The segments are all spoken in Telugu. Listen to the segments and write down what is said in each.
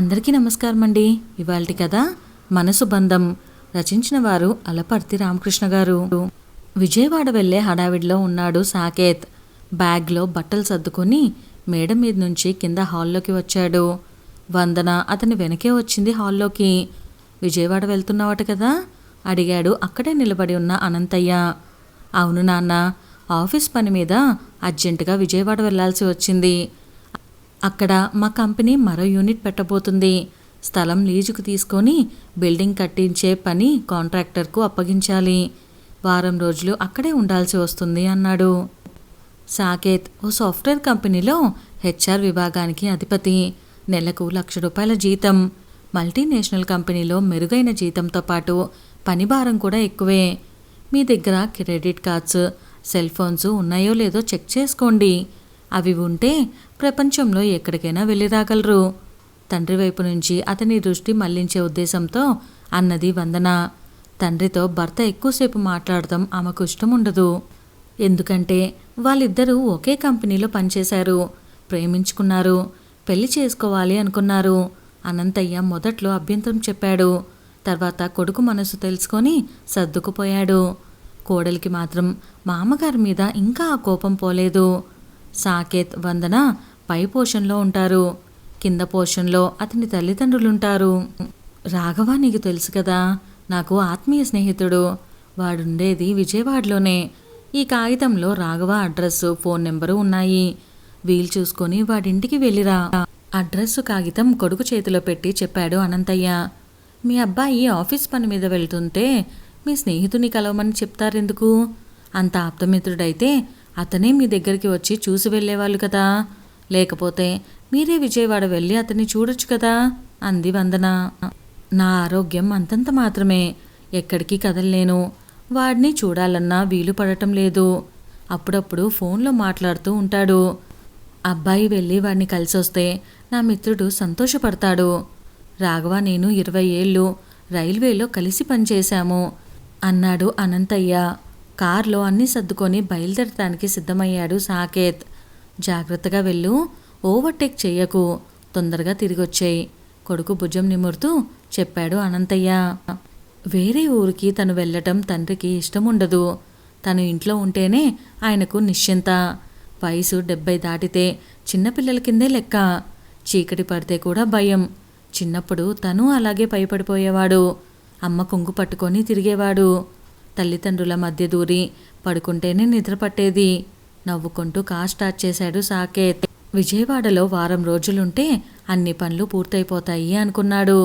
అందరికీ నమస్కారం అండి. ఇవాల్టి కథ మనసు బంధం. రచించిన వారు అలపర్తి రామకృష్ణ గారు. విజయవాడ వెళ్లే హడావిడిలో ఉన్నాడు సాకేత్. బ్యాగ్లో బట్టలు సర్దుకొని మేడ మీద నుంచి కింద హాల్లోకి వచ్చాడు. వందన అతని వెనకే వచ్చింది హాల్లోకి. విజయవాడ వెళ్తున్నావట కదా అడిగాడు అక్కడే నిలబడి ఉన్న అనంతయ్య. అవును నాన్న, ఆఫీస్ పని మీద అర్జెంటుగా విజయవాడ వెళ్లాల్సి వచ్చింది. అక్కడ మా కంపెనీ మరో యూనిట్ పెట్టబోతుంది. స్థలం లీజుకు తీసుకొని బిల్డింగ్ కట్టించే పని కాంట్రాక్టర్కు అప్పగించాలి. వారం రోజులు అక్కడే ఉండాల్సి వస్తుంది అన్నాడు. సాకేత్ ఓ సాఫ్ట్వేర్ కంపెనీలో హెచ్ఆర్ విభాగానికి అధిపతి. నెలకు ₹1,00,000 జీతం. మల్టీనేషనల్ కంపెనీలో మెరుగైన జీతంతో పాటు పని భారం కూడా ఎక్కువే. మీ దగ్గర క్రెడిట్ కార్డ్స్, సెల్ ఫోన్స్ ఉన్నాయో లేదో చెక్ చేసుకోండి. అవి ఉంటే ప్రపంచంలో ఎక్కడికైనా వెళ్ళి రాగలరు. తండ్రి వైపు నుంచి అతని దృష్టి మళ్లించే ఉద్దేశంతో అన్నది వందన. తండ్రితో భర్త ఎక్కువసేపు మాట్లాడటం ఆమెకు ఇష్టం ఉండదు. ఎందుకంటే వాళ్ళిద్దరూ ఒకే కంపెనీలో పనిచేశారు, ప్రేమించుకున్నారు, పెళ్లి చేసుకోవాలి అనుకున్నారు. అనంతయ్య మొదట్లో అభ్యంతరం చెప్పాడు. తర్వాత కొడుకు మనసు తెలుసుకొని సర్దుకుపోయాడు. కోడలికి మాత్రం మామగారి మీద ఇంకా ఆ కోపం పోలేదు. సాకేత్, వందన పై పోర్షన్లో ఉంటారు, కింద పోర్షన్లో అతని తల్లిదండ్రులుంటారు. రాఘవ నీకు తెలుసు కదా, నాకు ఆత్మీయ స్నేహితుడు. వాడుండేది విజయవాడలోనే. ఈ కాగితంలో రాఘవ అడ్రస్సు, ఫోన్ నెంబరు ఉన్నాయి. వీలు చూసుకొని వాడింటికి వెళ్ళిరా. అడ్రస్సు కాగితం కొడుకు చేతిలో పెట్టి చెప్పాడు అనంతయ్య. మీ అబ్బాయి ఆఫీస్ పని మీద వెళ్తుంటే మీ స్నేహితుని కలవమని చెప్తారెందుకు? అంత ఆప్తమిత్రుడైతే అతనే మీ దగ్గరికి వచ్చి చూసి వెళ్ళేవాళ్ళు కదా. లేకపోతే మీరే విజయవాడ వెళ్ళి అతన్ని చూడొచ్చు కదా అంది వందన. నా ఆరోగ్యం అంతంత మాత్రమే, ఎక్కడికి కదలలేను. వాడిని చూడాలన్నా వీలు పడటం లేదు. అప్పుడప్పుడు ఫోన్లో మాట్లాడుతూ ఉంటాడు. అబ్బాయి వెళ్ళి వాడిని కలిసొస్తే నా మిత్రుడు సంతోషపడతాడు. రాఘవ నేను 20 ఏళ్ళు రైల్వేలో కలిసి పనిచేశాము అన్నాడు అనంతయ్య. కారులో అన్నీ సర్దుకొని బయలుదేరటానికి సిద్ధమయ్యాడు సాకేత్. జాగ్రత్తగా వెళ్ళు, ఓవర్టేక్ చెయ్యకు, తొందరగా తిరిగొచ్చేయి, కొడుకు భుజం నిమురుతూ చెప్పాడు అనంతయ్య. వేరే ఊరికి తను వెళ్ళటం తండ్రికి ఇష్టముండదు. తను ఇంట్లో ఉంటేనే ఆయనకు నిశ్చింత. వయసు 70 దాటితే చిన్నపిల్లల కిందే లెక్క. చీకటి పడితే కూడా భయం. చిన్నప్పుడు తను అలాగే భయపడిపోయేవాడు. అమ్మ కొంగు పట్టుకొని తిరిగేవాడు. తల్లిదండ్రుల మధ్య దూరి పడుకుంటేనే నిద్ర పట్టేది. నవ్వుకుంటూ కార్ స్టార్ట్ చేశాడు సాకేత్. విజయవాడలో వారం రోజులుంటే అన్ని పనులు పూర్తయిపోతాయి అనుకున్నాడు.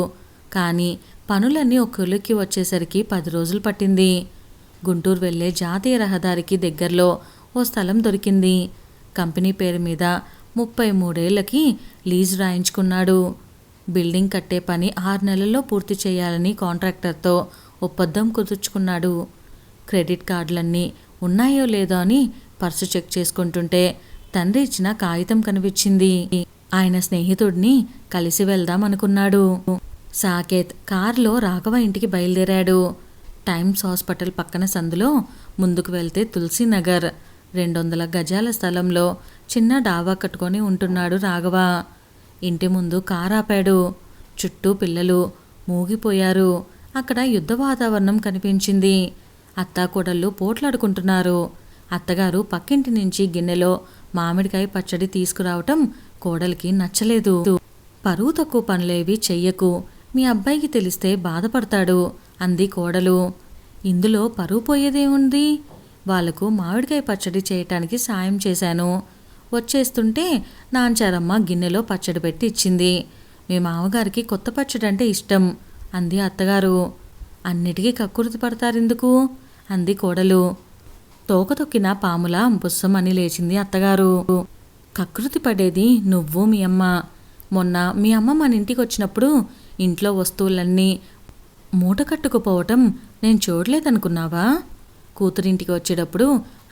కానీ పనులన్నీ ఒక్కరికి వచ్చేసరికి 10 రోజులు పట్టింది. గుంటూరు వెళ్లే జాతీయ రహదారికి దగ్గరలో ఓ స్థలం దొరికింది. కంపెనీ పేరు మీద 33 ఏళ్లకి లీజు రాయించుకున్నాడు. బిల్డింగ్ కట్టే పని 6 నెలల్లో పూర్తి చేయాలని కాంట్రాక్టర్తో ఒప్పందం కుదుర్చుకున్నాడు. క్రెడిట్ కార్డులన్నీ ఉన్నాయో లేదో అని పర్సు చెక్ చేసుకుంటుంటే తండ్రి ఇచ్చిన కాగితం కనిపించింది. ఆయన స్నేహితుడిని కలిసి వెళ్దాం అనుకున్నాడు. సాకేత్ కారులో రాఘవ ఇంటికి బయలుదేరాడు. టైమ్స్ హాస్పిటల్ పక్కన సందులో ముందుకు వెళ్తే తులసీనగర్ 200 గజాల స్థలంలో చిన్న డాబా కట్టుకొని ఉంటున్నాడు రాఘవ. ఇంటి ముందు కారు ఆపాడు. చుట్టూ పిల్లలు మూగిపోయారు. అక్కడ యుద్ధ వాతావరణం కనిపించింది. అత్తాకోడళ్ళు పోట్లాడుకుంటున్నారు. అత్తగారు పక్కింటి నుంచి గిన్నెలో మామిడికాయ పచ్చడి తీసుకురావటం కోడలికి నచ్చలేదు. పరువు తక్కువ పనులేవి చెయ్యకు, మీ అబ్బాయికి తెలిస్తే బాధపడతాడు అంది కోడలు. ఇందులో పరువు పోయేదేముంది? వాళ్లకు మామిడికాయ పచ్చడి చేయటానికి సాయం చేశాను. వచ్చేస్తుంటే నాంచారమ్మ గిన్నెలో పచ్చడి పెట్టి ఇచ్చింది. మీ మామగారికి కొత్త పచ్చడి అంటే ఇష్టం అంది అత్తగారు. అన్నిటికీ కక్కుర్తి పడతారెందుకు అంది కోడలు. తోక తొక్కిన పాములా బుస్సం అని లేచింది అత్తగారు. కకృతి పడేది నువ్వు మీ అమ్మ. మొన్న మీ అమ్మ మన ఇంటికి వచ్చినప్పుడు ఇంట్లో వస్తువులన్నీ మూట కట్టుకుపోవటం నేను చూడలేదనుకున్నావా? కూతురింటికి వచ్చేటప్పుడు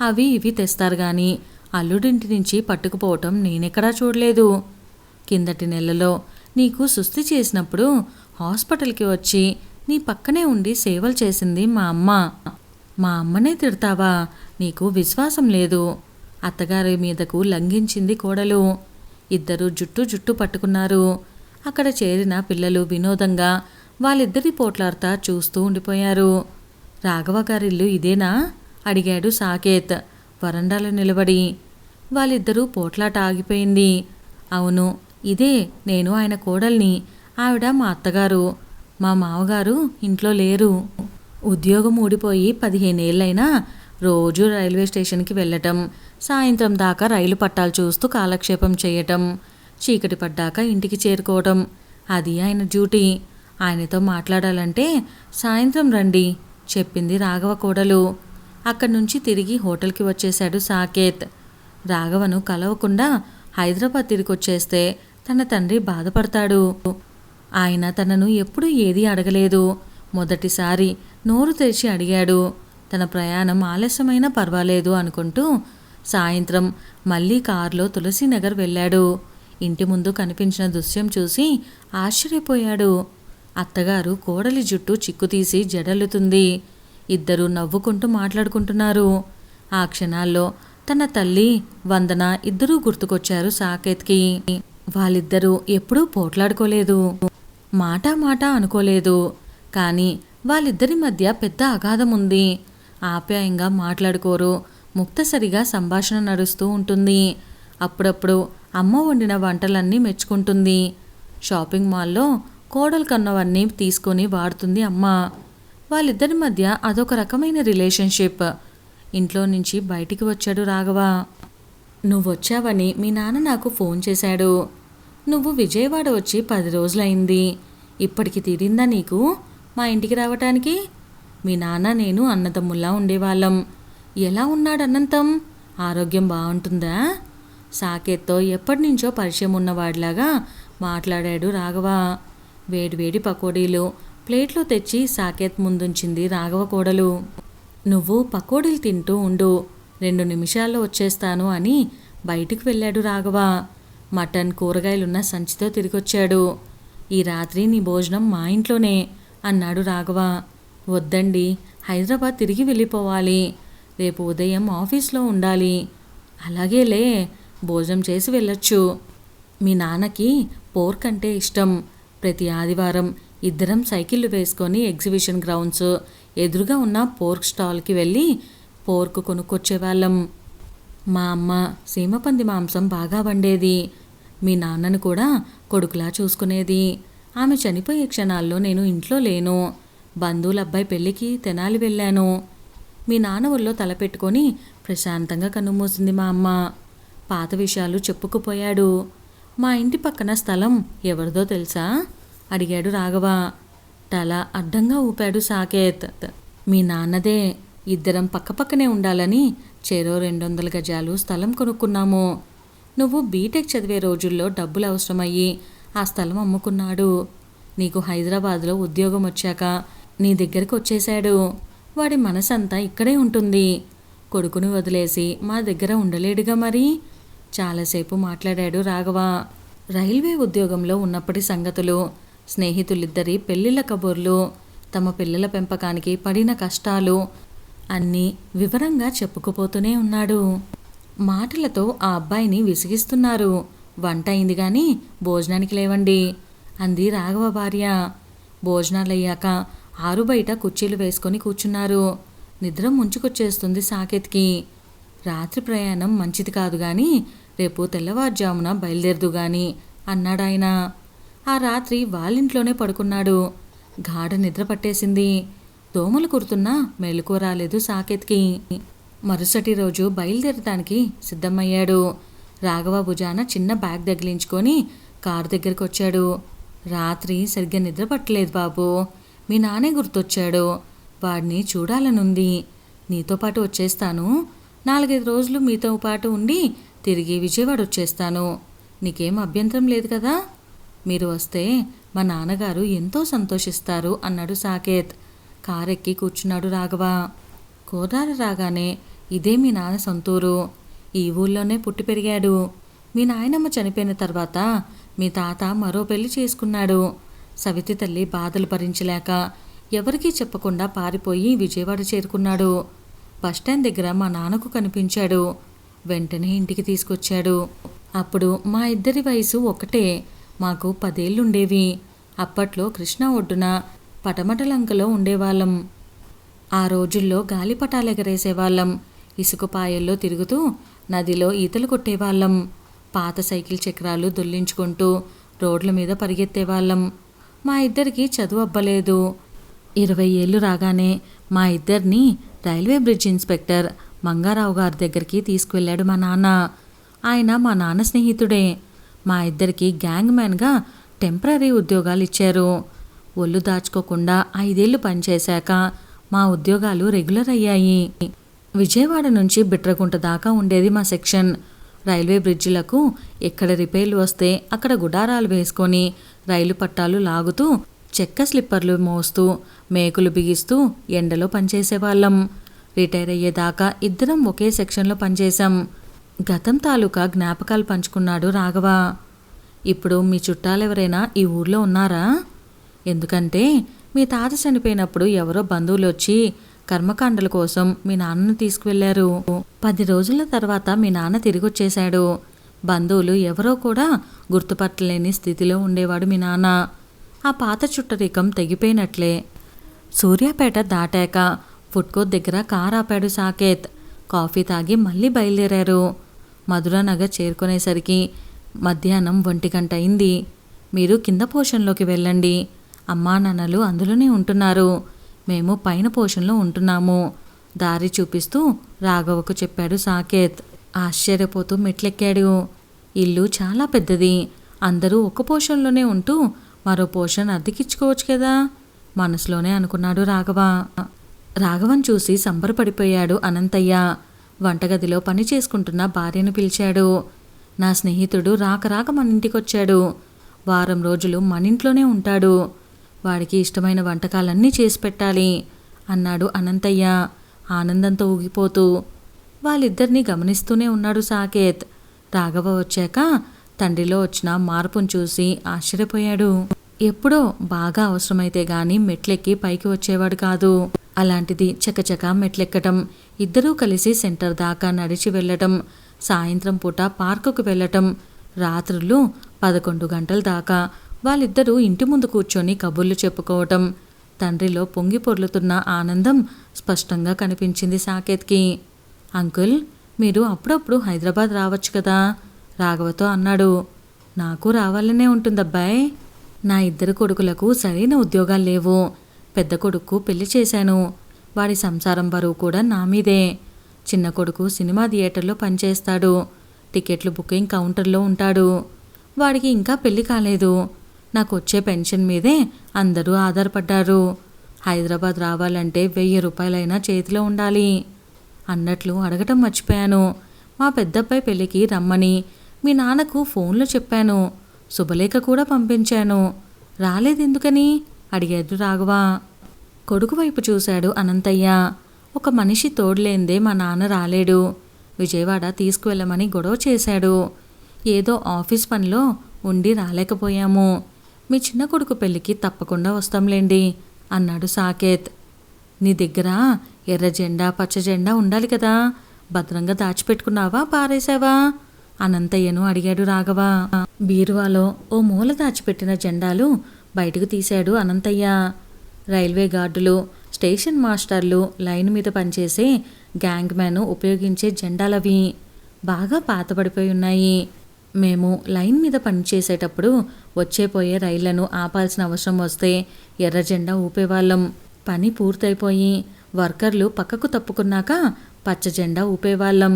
అవి ఇవి తెస్తారు గాని అల్లుడింటి నుంచి పట్టుకుపోవటం నేనెక్కడా చూడలేదు. కిందటి నెలలో నీకు సుస్థి చేసినప్పుడు హాస్పిటల్కి వచ్చి నీ పక్కనే ఉండి సేవలు చేసింది మా అమ్మ. మా అమ్మనే తిడతావా? నీకు విశ్వాసం లేదు. అత్తగారి మీదకు లంఘించింది కోడలు. ఇద్దరు జుట్టు పట్టుకున్నారు. అక్కడ చేరిన పిల్లలు వినోదంగా వాళ్ళిద్దరి పోట్లాడతా చూస్తూ ఉండిపోయారు. రాఘవ గారిల్లు ఇదేనా అడిగాడు సాకేత్ వరండాలో నిలబడి. వాళ్ళిద్దరూ పోట్లాట ఆగిపోయింది. అవును, ఇదే, నేను ఆయన కోడల్ని, ఆవిడ మా అత్తగారు. మా మామగారు ఇంట్లో లేరు. ఉద్యోగం ఊడిపోయి 15 ఏళ్ళైనా రోజు రైల్వే స్టేషన్కి వెళ్ళటం, సాయంత్రం దాకా రైలు పట్టాలు చూస్తూ కాలక్షేపం చేయటం, చీకటి పడ్డాక ఇంటికి చేరుకోవటం, అది ఆయన డ్యూటీ. ఆయనతో మాట్లాడాలంటే సాయంత్రం రండి చెప్పింది రాఘవ కోడలు. అక్కడి నుంచి తిరిగి హోటల్కి వచ్చేశాడు సాకేత్. రాఘవను కలవకుండా హైదరాబాద్ తిరిగొచ్చేస్తే తన తండ్రి బాధపడతాడు. ఆయన తనను ఎప్పుడూ ఏదీ అడగలేదు. మొదటిసారి నోరు తెరిచి అడిగాడు. తన ప్రయాణం ఆలస్యమైనా పర్వాలేదు అనుకుంటూ సాయంత్రం మళ్ళీ కారులో తులసీనగర్ వెళ్ళాడు. ఇంటి ముందు కనిపించిన దృశ్యం చూసి ఆశ్చర్యపోయాడు. అత్తగారు కోడలి జుట్టు చిక్కుతీసి జడలుతుంది. ఇద్దరూ నవ్వుకుంటూ మాట్లాడుకుంటున్నారు. ఆ క్షణాల్లో తన తల్లి వందన ఇద్దరూ గుర్తుకొచ్చారు సాకేత్కి. వాళ్ళిద్దరూ ఎప్పుడూ పోట్లాడుకోలేదు, మాట మాట అనుకోలేదు. కానీ వాళ్ళిద్దరి మధ్య పెద్ద అగాధం ఉంది. ఆప్యాయంగా మాట్లాడుకోరు, ముక్తసరిగా సంభాషణ నడుస్తూ ఉంటుంది. అప్పుడప్పుడు అమ్మ వండిన వంటలన్నీ మెచ్చుకుంటుంది. షాపింగ్ మాల్లో కోడలు కన్నవన్నీ తీసుకొని వాడుతుంది అమ్మ. వాళ్ళిద్దరి మధ్య అదొక రకమైన రిలేషన్షిప్. ఇంట్లో నుంచి బయటికి వచ్చాడు రాఘవ. నువ్వొచ్చావని మీ నాన్న నాకు ఫోన్ చేశాడు. నువ్వు విజయవాడ వచ్చి 10 రోజులైంది. ఇప్పటికి తీరిందా నీకు మా ఇంటికి రావటానికి? మీ నాన్న నేను అన్నదమ్ముల్లా ఉండేవాళ్ళం. ఎలా ఉన్నాడు అనంతం? ఆరోగ్యం బాగుంటుందా? సాకేత్తో ఎప్పటినుంచో పరిచయం ఉన్నవాడిలాగా మాట్లాడాడు రాఘవ. వేడివేడి పకోడీలు ప్లేట్లో తెచ్చి సాకేత్ ముందుంచింది రాఘవ కోడలు. నువ్వు పకోడీలు తింటూ ఉండు, 2 నిమిషాల్లో వచ్చేస్తాను అని బయటికి వెళ్ళాడు రాఘవ. మటన్ కూరగాయలున్న సంచితో తిరిగొచ్చాడు. ఈ రాత్రి నీ భోజనం మా ఇంట్లోనే అన్నాడు రాఘవ. వద్దండి, హైదరాబాద్ తిరిగి వెళ్ళిపోవాలి. రేపు ఉదయం ఆఫీస్లో ఉండాలి. అలాగేలే, భోజనం చేసి వెళ్ళొచ్చు. మీ నాన్నకి పోర్క్ అంటే ఇష్టం. ప్రతి ఆదివారం ఇద్దరం సైకిళ్ళు వేసుకొని ఎగ్జిబిషన్ గ్రౌండ్స్ ఎదురుగా ఉన్న పోర్క్ స్టాల్కి వెళ్ళి పోర్క్ కొనుక్కొచ్చేవాళ్ళం. మా అమ్మ సీమపంది మాంసం బాగా వండేది. మీ నాన్నను కూడా కొడుకులా చూసుకునేది. ఆమె చనిపోయే క్షణాల్లో నేను ఇంట్లో లేను. బంధువుల అబ్బాయి పెళ్ళికి తెనాలి వెళ్ళాను. మీ నాన్న ఒళ్ళో తలపెట్టుకొని ప్రశాంతంగా కన్నుమూసింది మా అమ్మ. పాత విషయాలు చెప్పుకుపోయాడు. మా ఇంటి పక్కన స్థలం ఎవరిదో తెలుసా అడిగాడు రాఘవ. తల అడ్డంగా ఊపాడు సాకేత్. మీ నాన్నదే. ఇద్దరం పక్కపక్కనే ఉండాలని చెరో 200 గజాలు స్థలం కొనుక్కున్నాము. నువ్వు బీటెక్ చదివే రోజుల్లో డబ్బులు అవసరమయ్యి ఆ స్థలం అమ్ముకున్నాడు. నీకు హైదరాబాద్లో ఉద్యోగం వచ్చాక నీ దగ్గరికి వచ్చేశాడు. వాడి మనసంతా ఇక్కడే ఉంటుంది. కొడుకుని వదిలేసి మా దగ్గర ఉండలేడుగా మరి. చాలాసేపు మాట్లాడాడు రాఘవ. రైల్వే ఉద్యోగంలో ఉన్నప్పటి సంగతులు, స్నేహితులిద్దరి పెళ్ళిళ్ళ కబుర్లు, తమ పిల్లల పెంపకానికి పడిన కష్టాలు అన్నీ వివరంగా చెప్పుకుపోతూనే ఉన్నాడు. మాటలతో ఆ అబ్బాయిని విసిగిస్తున్నారు. వంట అయింది కానీ భోజనానికి లేవండి అంది రాఘవ భార్య. భోజనాలయ్యాక ఆరు బయట కుర్చీలు వేసుకొని కూర్చున్నారు. నిద్ర ముంచుకొచ్చేస్తుంది సాకేత్కి. రాత్రి ప్రయాణం మంచిది కాదు కానీ రేపు తెల్లవారుజామున బయలుదేరదు గాని అన్నాడాయన. ఆ రాత్రి వాళ్ళింట్లోనే పడుకున్నాడు. గాఢ నిద్ర పట్టేసింది. దోమలు కుడుతున్నా మెలకువ రాలేదు సాకేత్కి. మరుసటి రోజు బయలుదేరడానికి సిద్ధమయ్యాడు. రాఘవ భుజాన చిన్న బ్యాగ్ తగిలించుకొని కారు దగ్గరికి వచ్చాడు. రాత్రి సరిగ్గా నిద్ర పట్టలేదు బాబు. మీ నాన్నే గుర్తొచ్చాడు. వాడిని చూడాలనుంది. నీతో పాటు వచ్చేస్తాను. 4-5 రోజులు మీతో పాటు ఉండి తిరిగి విజయవాడ వచ్చేస్తాను. నీకేం అభ్యంతరం లేదు కదా? మీరు వస్తే మా నాన్నగారు ఎంతో సంతోషిస్తారు అన్నాడు సాకేత్. కారెక్కి కూర్చున్నాడు రాఘవ. కోదాడ రాగానే ఇదే మీ నాన్న సొంతూరు. ఈ ఊళ్ళోనే పుట్టి పెరిగాడు. మీ నాయనమ్మ చనిపోయిన తర్వాత మీ తాత మరో పెళ్లి చేసుకున్నాడు. సవితి తల్లి బాధలు భరించలేక ఎవరికీ చెప్పకుండా పారిపోయి విజయవాడ చేరుకున్నాడు. బస్టాండ్ దగ్గర మా నాన్నకు కనిపించాడు. వెంటనే ఇంటికి తీసుకొచ్చాడు. అప్పుడు మా ఇద్దరి వయసు ఒకటే. మాకు 10 ఏళ్ళుండేవి. అప్పట్లో కృష్ణా ఒడ్డున పటమటలంకలో ఉండేవాళ్ళం. ఆ రోజుల్లో గాలిపటాలు ఎగరేసేవాళ్ళం. ఇసుక పాయల్లో తిరుగుతూ నదిలో ఈతలు కొట్టేవాళ్ళం. పాత సైకిల్ చక్రాలు దొల్లించుకుంటూ రోడ్ల మీద పరిగెత్తేవాళ్ళం. మా ఇద్దరికి చదువు అబ్బలేదు. 20 ఏళ్ళు రాగానే మా ఇద్దరిని రైల్వే బ్రిడ్జ్ ఇన్స్పెక్టర్ మంగారావు గారి దగ్గరికి తీసుకువెళ్ళాడు మా నాన్న. ఆయన మా నాన్న స్నేహితుడే. మా ఇద్దరికి గ్యాంగ్ మ్యాన్గా టెంపరరీ ఉద్యోగాలు ఇచ్చారు. ఒళ్ళు దాచుకోకుండా 5 ఏళ్ళు పనిచేశాక మా ఉద్యోగాలు రెగ్యులర్ అయ్యాయి. విజయవాడ నుంచి బిట్రగుంట దాకా ఉండేది మా సెక్షన్. రైల్వే బ్రిడ్జిలకు ఎక్కడ రిపేర్లు వస్తే అక్కడ గుడారాలు వేసుకొని రైలు పట్టాలు లాగుతూ చెక్క స్లిప్పర్లు మోస్తూ మేకులు బిగిస్తూ ఎండలో పనిచేసేవాళ్ళం. రిటైర్ అయ్యేదాకా ఇద్దరం ఒకే సెక్షన్లో పనిచేశాం. గతం తాలూకా జ్ఞాపకాలు పంచుకున్నాడు రాఘవ. ఇప్పుడు మీ చుట్టాలెవరైనా ఈ ఊర్లో ఉన్నారా? ఎందుకంటే మీ తాత చనిపోయినప్పుడు ఎవరో బంధువులు వచ్చి కర్మకాండల కోసం మీ నాన్నను తీసుకువెళ్లారు. 10 రోజుల తర్వాత మీ నాన్న తిరిగి వచ్చేశాడు. బంధువులు ఎవరో కూడా గుర్తుపట్టలేని స్థితిలో ఉండేవాడు మీ నాన్న. ఆ పాత చుట్టరికం తెగిపోయినట్లే. సూర్యాపేట దాటాక ఫుడ్కోర్ట్ దగ్గర కారు ఆపాడు సాకేత్. కాఫీ తాగి మళ్ళీ బయలుదేరారు. మధురానగర్ చేరుకునేసరికి మధ్యాహ్నం 1 గంట అయింది. మీరు కింద పోర్షన్లోకి వెళ్ళండి. అమ్మా నాన్నలు అందులోనే ఉంటున్నారు. మేము పైన పోర్షన్లో ఉంటున్నాము. దారి చూపిస్తూ రాఘవకు చెప్పాడు సాకేత్. ఆశ్చర్యపోతూ మెట్లెక్కాడు. ఇల్లు చాలా పెద్దది. అందరూ ఒక పోర్షన్లోనే ఉంటూ మరో పోర్షన్ అద్దెకిచ్చుకోవచ్చు కదా మనసులోనే అనుకున్నాడు రాఘవ. రాఘవన్ చూసి సంబరపడిపోయాడు అనంతయ్య. వంటగదిలో పని చేసుకుంటున్న భార్యను పిలిచాడు. నా స్నేహితుడు రాక మన ఇంటికొచ్చాడు. వారం రోజులు మన ఇంట్లోనే ఉంటాడు. వాడికి ఇష్టమైన వంటకాలన్నీ చేసి పెట్టాలి అన్నాడు అనంతయ్య ఆనందంతో ఊగిపోతూ. వాళ్ళిద్దరినీ గమనిస్తూనే ఉన్నాడు సాకేత్. రాఘవ వచ్చాక తండ్రిలో వచ్చిన మార్పును చూసి ఆశ్చర్యపోయాడు. ఎప్పుడో బాగా అవసరమైతే గాని మెట్లెక్కి పైకి వచ్చేవాడు కాదు. అలాంటిది చకచక మెట్లెక్కటం, ఇద్దరూ కలిసి సెంటర్ దాకా నడిచి వెళ్ళటం, సాయంత్రం పూట పార్కుకు వెళ్ళటం, రాత్రులు 11 గంటల దాకా వాళ్ళిద్దరూ ఇంటి ముందు కూర్చొని కబుర్లు చెప్పుకోవటం. తండ్రిలో పొంగి పొర్లుతున్న ఆనందం స్పష్టంగా కనిపించింది సాకేత్కి. అంకుల్, మీరు అప్పుడప్పుడు హైదరాబాద్ రావచ్చు కదా రాఘవతో అన్నాడు. నాకు రావాలనే ఉంటుందబ్బాయ్. నా 2 కొడుకులకు సరైన ఉద్యోగాలు లేవు. పెద్ద కొడుకు పెళ్లి చేశాను. వాడి సంసారం బరువు కూడా నా మీదే. చిన్న కొడుకు సినిమా థియేటర్లో పనిచేస్తాడు. టికెట్లు బుకింగ్ కౌంటర్లో ఉంటాడు. వాడికి ఇంకా పెళ్లి కాలేదు. నాకు వచ్చే పెన్షన్ మీదే అందరూ ఆధారపడ్డారు. హైదరాబాద్ రావాలంటే 1000 రూపాయలైనా చేతిలో ఉండాలి. అన్నట్లు అడగటం మర్చిపోయాను. మా పెద్దబ్బాయి పెళ్ళికి రమ్మని మీ నాన్నకు ఫోన్లో చెప్పాను. శుభలేఖ కూడా పంపించాను. రాలేదెందుకని అడిగాడు రాఘవ. కొడుకు వైపు చూశాడు అనంతయ్య. ఒక మనిషి తోడులేందే మా నాన్న రాలేడు. విజయవాడ తీసుకువెళ్ళమని గొడవ చేశాడు. ఏదో ఆఫీస్ పనిలో ఉండి రాలేకపోయాము. మీ చిన్న కొడుకు పెళ్ళికి తప్పకుండా వస్తాంలేండి అన్నాడు సాకేత్. నీ దగ్గర ఎర్ర జెండా పచ్చ జెండా ఉండాలి కదా, భద్రంగా దాచిపెట్టుకున్నావా పారేశావా అనంతయ్యను అడిగాడు రాఘవ. బీరువాలో ఓ మూల దాచిపెట్టిన జెండాలు బయటకు తీశాడు అనంతయ్య. రైల్వే గార్డులు, స్టేషన్ మాస్టర్లు, లైన్ మీద పనిచేసే గ్యాంగ్ మ్యాన్ ఉపయోగించే జెండాలవి. బాగా పాతబడిపోయి ఉన్నాయి. మేము లైన్ మీద పనిచేసేటప్పుడు వచ్చేపోయే రైళ్లను ఆపాల్సిన అవసరం వస్తే ఎర్ర జెండా ఊపేవాళ్ళం. పని పూర్తయిపోయి వర్కర్లు పక్కకు తప్పుకున్నాక పచ్చ జెండా ఊపేవాళ్ళం.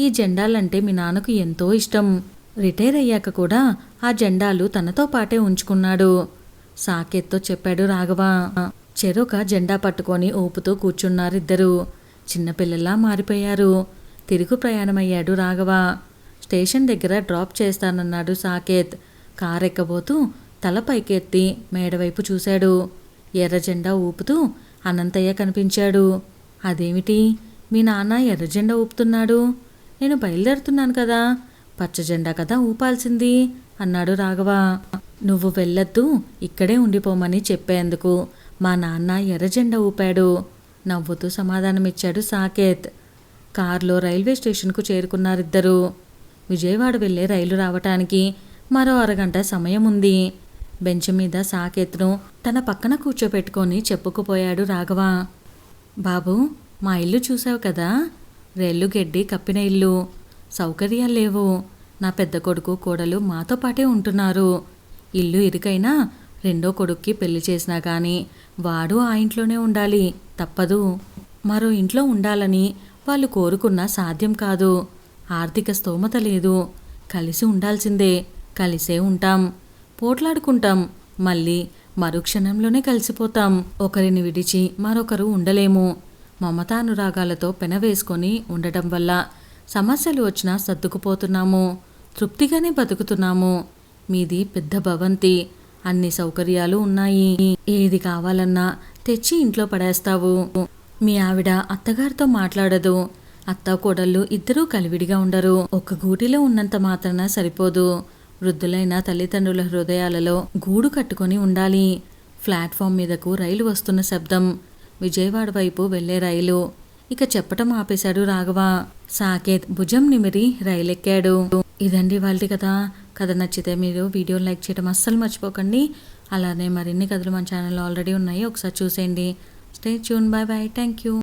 ఈ జెండాలంటే మీ నాన్నకు ఎంతో ఇష్టం. రిటైర్ అయ్యాక కూడా ఆ జెండాలు తనతో పాటే ఉంచుకున్నాడు సాకేత్తో చెప్పాడు రాఘవ. చెరొక జెండా పట్టుకొని ఊపుతూ కూర్చున్నారిద్దరూ. చిన్నపిల్లలా మారిపోయారు. తిరుగు ప్రయాణమయ్యాడు రాఘవ. స్టేషన్ దగ్గర డ్రాప్ చేస్తానన్నాడు సాకేత్. కారెక్కబోతూ తల పైకెత్తి మేడవైపు చూశాడు. ఎర్ర జెండా ఊపుతూ అనంతయ్య కనిపించాడు. అదేమిటి, మీ నాన్న ఎర్ర జెండా ఊపుతున్నాడు? నేను బయలుదేరుతున్నాను కదా, పచ్చ జెండా కదా ఊపాల్సింది అన్నాడు రాఘవ. నువ్వు వెళ్ళొద్దు, ఇక్కడే ఉండిపోమని చెప్పేందుకు మా నాన్న ఎర్ర జెండా ఊపాడు నవ్వుతూ సమాధానమిచ్చాడు సాకేత్. కారులో రైల్వే స్టేషన్కు చేరుకున్నారిద్దరూ. విజయవాడ వెళ్ళే రైలు రావటానికి మరో అరగంట సమయం ఉంది. బెంచ్ మీద సాకేత్ను తన పక్కన కూర్చోపెట్టుకొని చెప్పుకుపోయాడు రాఘవ. బాబు, మా ఇల్లు చూసావు కదా, రేళ్ళు గెడ్డి కప్పిన ఇల్లు, సౌకర్యాలు లేవు. నా పెద్ద కొడుకు కోడలు మాతో పాటే ఉంటున్నారు. ఇల్లు ఇరుకైనా రెండో కొడుక్కి పెళ్లి చేసినా కానీ వాడు ఆ ఇంట్లోనే ఉండాలి, తప్పదు. మరో ఇంట్లో ఉండాలని వాళ్ళు కోరుకున్నా సాధ్యం కాదు. ఆర్థిక స్తోమత లేదు. కలిసి ఉండాల్సిందే, కలిసే ఉంటాం, పోట్లాడుకుంటాం, మళ్ళీ మరుక్షణంలోనే కలిసిపోతాం. ఒకరిని విడిచి మరొకరు ఉండలేము. మమతానురాగాలతో పెనవేసుకొని ఉండటం వల్ల సమస్యలు వచ్చినా సర్దుకుపోతున్నాము, తృప్తిగానే బతుకుతున్నాము. మీది పెద్ద భవంతి, అన్ని సౌకర్యాలు ఉన్నాయి. ఏది కావాలన్నా తెచ్చి ఇంట్లో పడేస్తావు. మీ ఆవిడ అత్తగారితో మాట్లాడదు. అత్త కోడళ్ళు ఇద్దరూ కలివిడిగా ఉండరు. ఒక గూటిలో ఉన్నంత మాత్రాన సరిపోదు. వృద్ధులైన తల్లిదండ్రుల హృదయాలలో గూడు కట్టుకొని ఉండాలి. ప్లాట్ఫామ్ మీదకు రైలు వస్తున్న శబ్దం. విజయవాడ వైపు వెళ్లే రైలు. ఇక చెప్పటం ఆపేశాడు రాఘవ. సాకేత్ భుజం నిమిరి రైలెక్కాడు. ఇదండి వాళ్ళ కథ. కథ నచ్చితే మీరు వీడియో లైక్ చేయడం అస్సలు మర్చిపోకండి. అలానే మరిన్ని కథలు మన ఛానల్లో ఆల్రెడీ ఉన్నాయి, ఒకసారి చూసేయండి. Stay tune. Bye bye. Thank you.